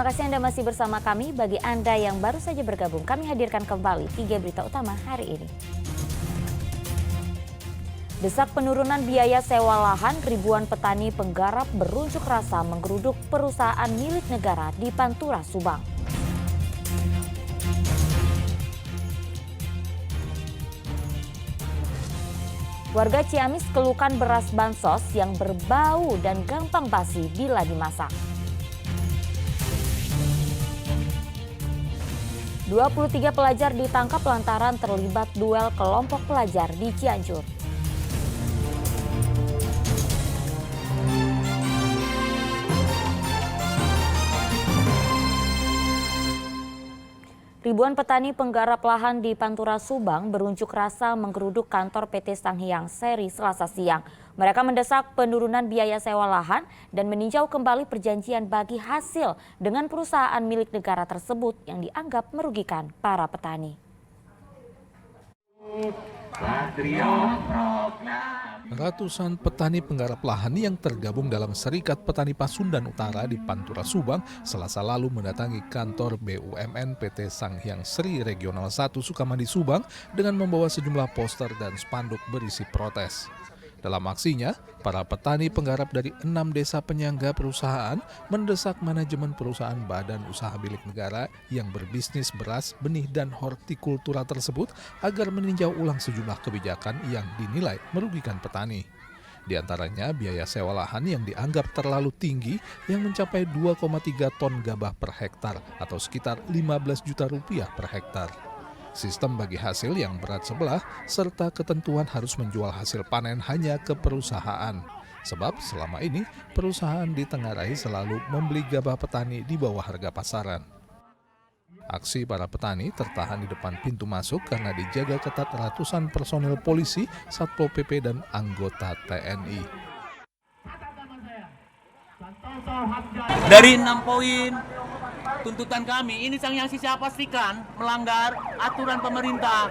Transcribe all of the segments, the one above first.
Terima kasih Anda masih bersama kami. Bagi Anda yang baru saja bergabung, kami hadirkan kembali 3 berita utama hari ini. Desak penurunan biaya sewa lahan, ribuan petani penggarap berunjuk rasa menggeruduk perusahaan milik negara di Pantura, Subang. Warga Ciamis keluhkan beras bansos yang berbau dan gampang basi bila dimasak. 23 pelajar ditangkap lantaran terlibat duel kelompok pelajar di Cianjur. Ribuan petani penggarap lahan di Pantura, Subang berunjuk rasa menggeruduk kantor PT Sanghyang Seri Selasa siang. Mereka mendesak penurunan biaya sewa lahan dan meninjau kembali perjanjian bagi hasil dengan perusahaan milik negara tersebut yang dianggap merugikan para petani. Ratusan petani penggarap lahan yang tergabung dalam Serikat Petani Pasundan Utara di Pantura, Subang, Selasa lalu mendatangi kantor BUMN PT Sanghyang Sri Regional 1 Sukamandi, Subang dengan membawa sejumlah poster dan spanduk berisi protes. Dalam aksinya, para petani penggarap dari 6 desa penyangga perusahaan mendesak manajemen perusahaan badan usaha milik negara yang berbisnis beras, benih, dan hortikultura tersebut agar meninjau ulang sejumlah kebijakan yang dinilai merugikan petani. Di antaranya biaya sewa lahan yang dianggap terlalu tinggi yang mencapai 2,3 ton gabah per hektar atau sekitar 15 juta rupiah per hektar. Sistem bagi hasil yang berat sebelah, serta ketentuan harus menjual hasil panen hanya ke perusahaan. Sebab selama ini perusahaan ditengarai selalu membeli gabah petani di bawah harga pasaran. Aksi para petani tertahan di depan pintu masuk karena dijaga ketat ratusan personil polisi, Satpol PP, dan anggota TNI. Dari 6 poin tuntutan kami, ini Sanghyang Sisa pastikan melanggar aturan pemerintah.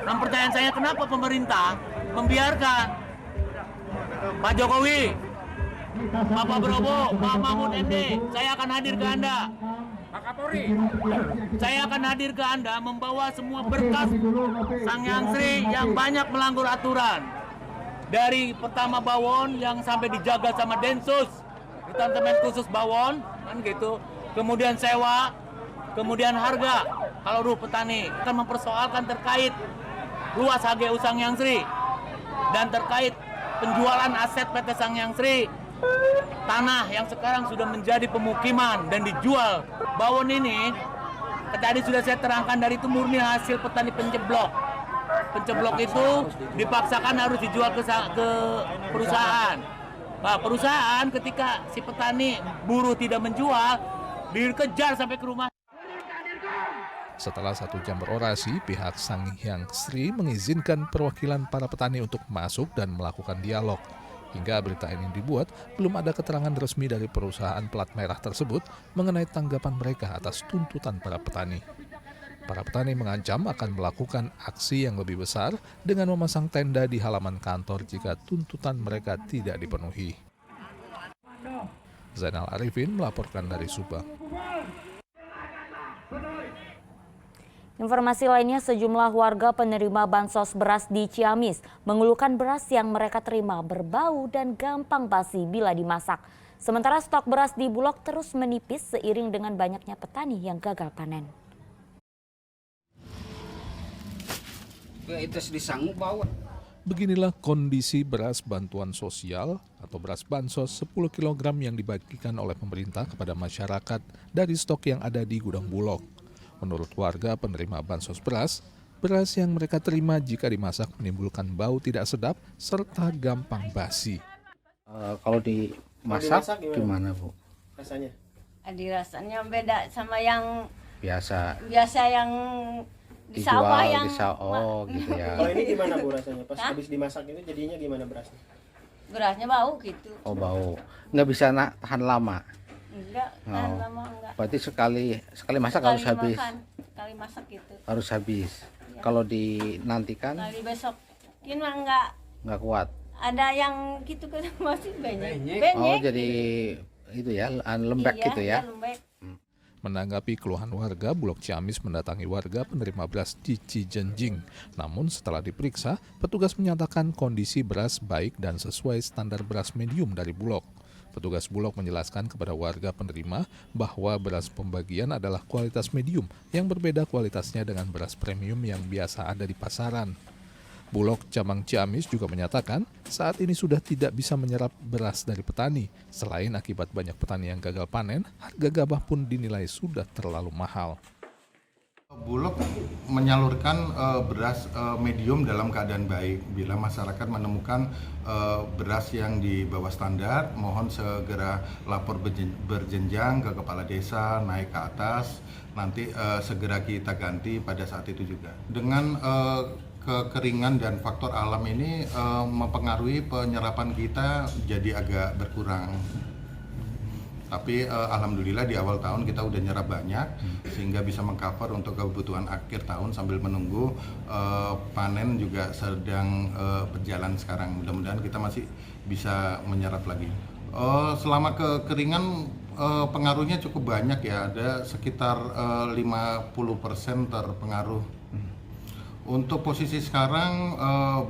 Dan pertanyaan saya, kenapa pemerintah membiarkan Pak Jokowi, Pak Prabowo, Pak Mahfud MD, saya akan hadir ke Anda. Pak Kapolri, saya akan hadir ke Anda membawa semua berkas Sanghyang Sri yang banyak melanggar aturan. Dari pertama bawon yang sampai dijaga sama Densus, Departemen Khusus Bawon, kan gitu. Kemudian sewa, kemudian harga. Kalau ruh petani akan mempersoalkan terkait luas HGU Sanghyang Sri dan terkait penjualan aset PT Sanghyang Sri, tanah yang sekarang sudah menjadi pemukiman dan dijual. Bawon ini tadi sudah saya terangkan, dari itu murni hasil petani penceblok. Penceblok itu dipaksakan harus dijual ke perusahaan. Nah, perusahaan ketika si petani buruh tidak menjual, dikejar sampai ke rumah. Setelah 1 jam berorasi, pihak Sanghyang Sri mengizinkan perwakilan para petani untuk masuk dan melakukan dialog. Hingga berita ini dibuat, belum ada keterangan resmi dari perusahaan plat merah tersebut mengenai tanggapan mereka atas tuntutan para petani. Para petani mengancam akan melakukan aksi yang lebih besar dengan memasang tenda di halaman kantor jika tuntutan mereka tidak dipenuhi. Zainal Arifin melaporkan dari Subang. Informasi lainnya, sejumlah warga penerima bansos beras di Ciamis mengeluhkan beras yang mereka terima berbau dan gampang basi bila dimasak. Sementara stok beras di Bulog terus menipis seiring dengan banyaknya petani yang gagal panen. Itu disanggup bawa. Beginilah kondisi beras bantuan sosial atau beras bansos 10 kg yang dibagikan oleh pemerintah kepada masyarakat dari stok yang ada di gudang Bulog. Menurut warga penerima bansos beras yang mereka terima jika dimasak menimbulkan bau tidak sedap serta gampang basi. Kalau dimasak gimana, Bu? Rasanya? Rasanya beda sama yang Biasa yang di sawah yang gitu ya. Kalau ini gimana, Bu, rasanya? Pas habis dimasak itu jadinya gimana berasnya? berasnya bau gitu. Oh, bau. Nggak bisa tahan lama. Enggak, tahan lama enggak. Berarti sekali masak harus habis. Sekali masak gitu. Harus habis. Ya. Kalau dinantikan Kali besok mah nggak kuat. Ada yang gitu kan masih banyak. Oh, jadi itu ya, lembek iya, gitu ya. Lembek. Menanggapi keluhan warga, Bulog Ciamis mendatangi warga penerima beras di Cijenjing. Namun setelah diperiksa, petugas menyatakan kondisi beras baik dan sesuai standar beras medium dari Bulog. Petugas Bulog menjelaskan kepada warga penerima bahwa beras pembagian adalah kualitas medium yang berbeda kualitasnya dengan beras premium yang biasa ada di pasaran. Bulog Cabang Ciamis juga menyatakan saat ini sudah tidak bisa menyerap beras dari petani. Selain akibat banyak petani yang gagal panen, harga gabah pun dinilai sudah terlalu mahal. Bulog menyalurkan beras medium dalam keadaan baik. Bila masyarakat menemukan beras yang di bawah standar, mohon segera lapor berjenjang ke kepala desa, naik ke atas, nanti segera kita ganti pada saat itu juga. Dengan kekeringan dan faktor alam ini mempengaruhi penyerapan kita jadi agak berkurang. Tapi alhamdulillah di awal tahun kita udah nyerap banyak sehingga bisa mengcover untuk kebutuhan akhir tahun sambil menunggu panen juga sedang berjalan sekarang. Mudah-mudahan kita masih bisa menyerap lagi. Selama kekeringan pengaruhnya cukup banyak ya, ada sekitar 50% terpengaruh. Untuk posisi sekarang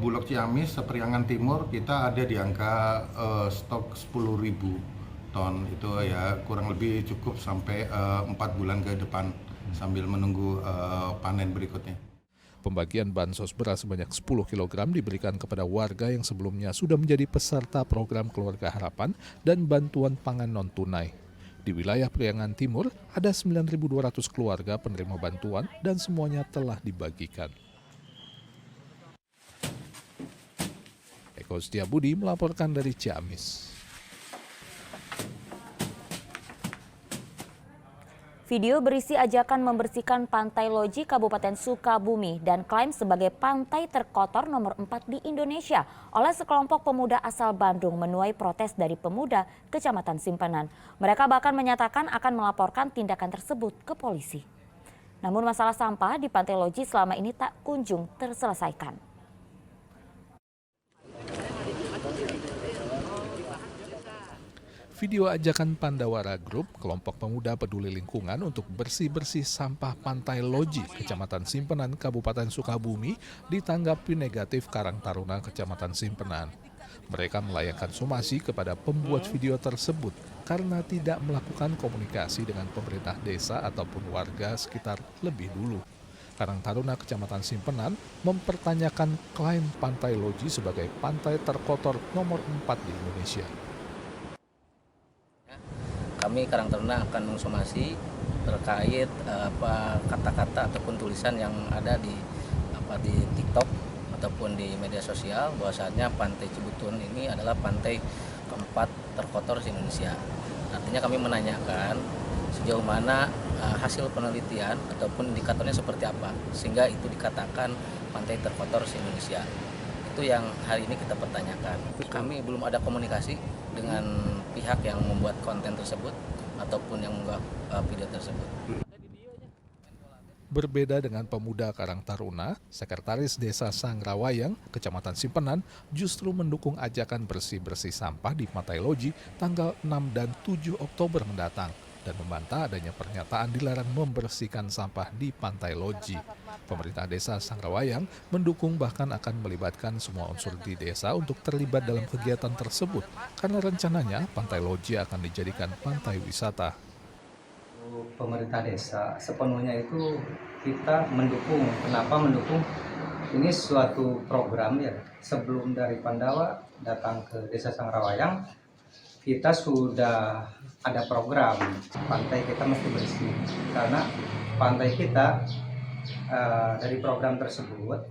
Bulog Ciamis Seperiangan Timur kita ada di angka stok 10.000 ton. Itu ya kurang lebih cukup sampai 4 bulan ke depan sambil menunggu panen berikutnya. Pembagian bansos beras sebanyak 10 kg diberikan kepada warga yang sebelumnya sudah menjadi peserta program Keluarga Harapan dan bantuan pangan non-tunai. Di wilayah Priangan Timur ada 9.200 keluarga penerima bantuan dan semuanya telah dibagikan. Eko Setiabudi melaporkan dari Ciamis. Video berisi ajakan membersihkan Pantai Loji Kabupaten Sukabumi dan klaim sebagai pantai terkotor nomor 4 di Indonesia oleh sekelompok pemuda asal Bandung menuai protes dari pemuda Kecamatan Simpenan. Mereka bahkan menyatakan akan melaporkan tindakan tersebut ke polisi. Namun masalah sampah di Pantai Loji selama ini tak kunjung terselesaikan. Video ajakan Pandawara Group, kelompok pemuda peduli lingkungan untuk bersih-bersih sampah Pantai Loji, Kecamatan Simpenan, Kabupaten Sukabumi, ditanggapi negatif Karang Taruna, Kecamatan Simpenan. Mereka melayangkan somasi kepada pembuat video tersebut karena tidak melakukan komunikasi dengan pemerintah desa ataupun warga sekitar lebih dulu. Karang Taruna, Kecamatan Simpenan, mempertanyakan klaim Pantai Loji sebagai pantai terkotor nomor 4 di Indonesia. Kami Karang Taruna akan mensomasi terkait kata-kata ataupun tulisan yang ada di TikTok ataupun di media sosial bahwasanya Pantai Cibutun ini adalah pantai keempat terkotor di Indonesia. Artinya kami menanyakan sejauh mana hasil penelitian ataupun indikatornya seperti apa sehingga itu dikatakan pantai terkotor di Indonesia. Itu yang hari ini kita pertanyakan. Kami belum ada komunikasi dengan pihak yang membuat konten tersebut ataupun yang mengunggah video tersebut. Berbeda dengan pemuda Karang Taruna, Sekretaris Desa Sangrawayang, Kecamatan Simpenan, justru mendukung ajakan bersih-bersih sampah di Pantai Loji tanggal 6 dan 7 Oktober mendatang dan membantah adanya pernyataan dilarang membersihkan sampah di Pantai Loji. Pemerintah Desa Sangrawayang mendukung bahkan akan melibatkan semua unsur di desa untuk terlibat dalam kegiatan tersebut karena rencananya Pantai Loji akan dijadikan pantai wisata. Pemerintah desa sepenuhnya itu kita mendukung. Kenapa mendukung? Ini suatu program ya. Sebelum dari Pandawa datang ke Desa Sangrawayang, kita sudah ada program pantai kita mesti bersih karena pantai kita dari program tersebut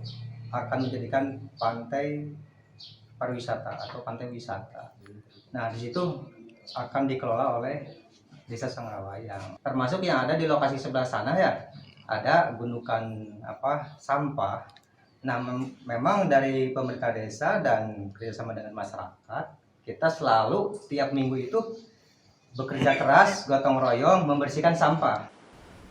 akan menjadikan pantai pariwisata atau pantai wisata. Nah, di situ akan dikelola oleh Desa Sangrawayang. Termasuk yang ada di lokasi sebelah sana ya, ada gundukan sampah. Nah, memang dari pemerintah desa dan kerjasama dengan masyarakat, kita selalu tiap minggu itu bekerja keras, gotong royong membersihkan sampah.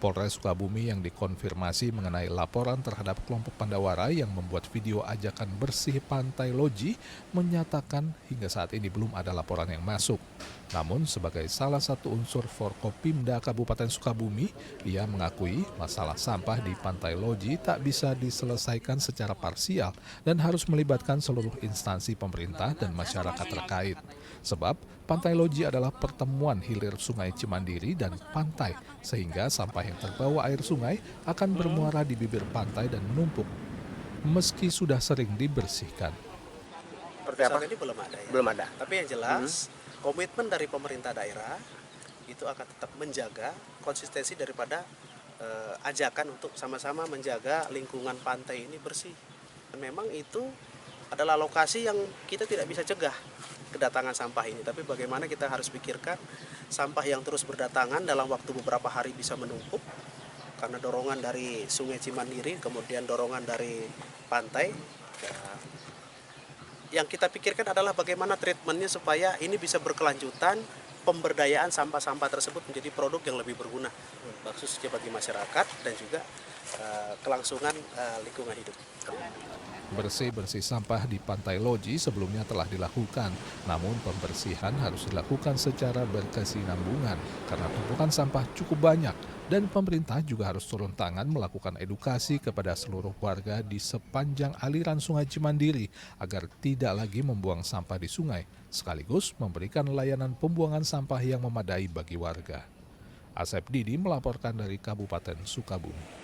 Polres Sukabumi yang dikonfirmasi mengenai laporan terhadap kelompok Pandawara yang membuat video ajakan bersih Pantai Loji menyatakan hingga saat ini belum ada laporan yang masuk. Namun sebagai salah satu unsur Forkopimda Kabupaten Sukabumi, ia mengakui masalah sampah di Pantai Loji tak bisa diselesaikan secara parsial dan harus melibatkan seluruh instansi pemerintah dan masyarakat terkait. Sebab Pantai Loji adalah pertemuan hilir Sungai Cimandiri dan pantai, sehingga sampah yang terbawa air sungai akan bermuara di bibir pantai dan menumpuk, meski sudah sering dibersihkan. Saat ini belum ada ya. Belum ada. Tapi yang jelas komitmen dari pemerintah daerah itu akan tetap menjaga konsistensi daripada ajakan untuk sama-sama menjaga lingkungan pantai ini bersih. Memang itu adalah lokasi yang kita tidak bisa cegah kedatangan sampah ini, tapi bagaimana kita harus pikirkan sampah yang terus berdatangan dalam waktu beberapa hari bisa menumpuk karena dorongan dari Sungai Cimandiri, kemudian dorongan dari pantai. Yang kita pikirkan adalah bagaimana treatmentnya supaya ini bisa berkelanjutan, pemberdayaan sampah-sampah tersebut menjadi produk yang lebih berguna, khususnya bagi masyarakat dan juga kelangsungan lingkungan hidup. Bersih-bersih sampah di Pantai Loji sebelumnya telah dilakukan, namun pembersihan harus dilakukan secara berkesinambungan karena tumpukan sampah cukup banyak dan pemerintah juga harus turun tangan melakukan edukasi kepada seluruh warga di sepanjang aliran Sungai Cimandiri agar tidak lagi membuang sampah di sungai, sekaligus memberikan layanan pembuangan sampah yang memadai bagi warga. Asep Didi melaporkan dari Kabupaten Sukabumi.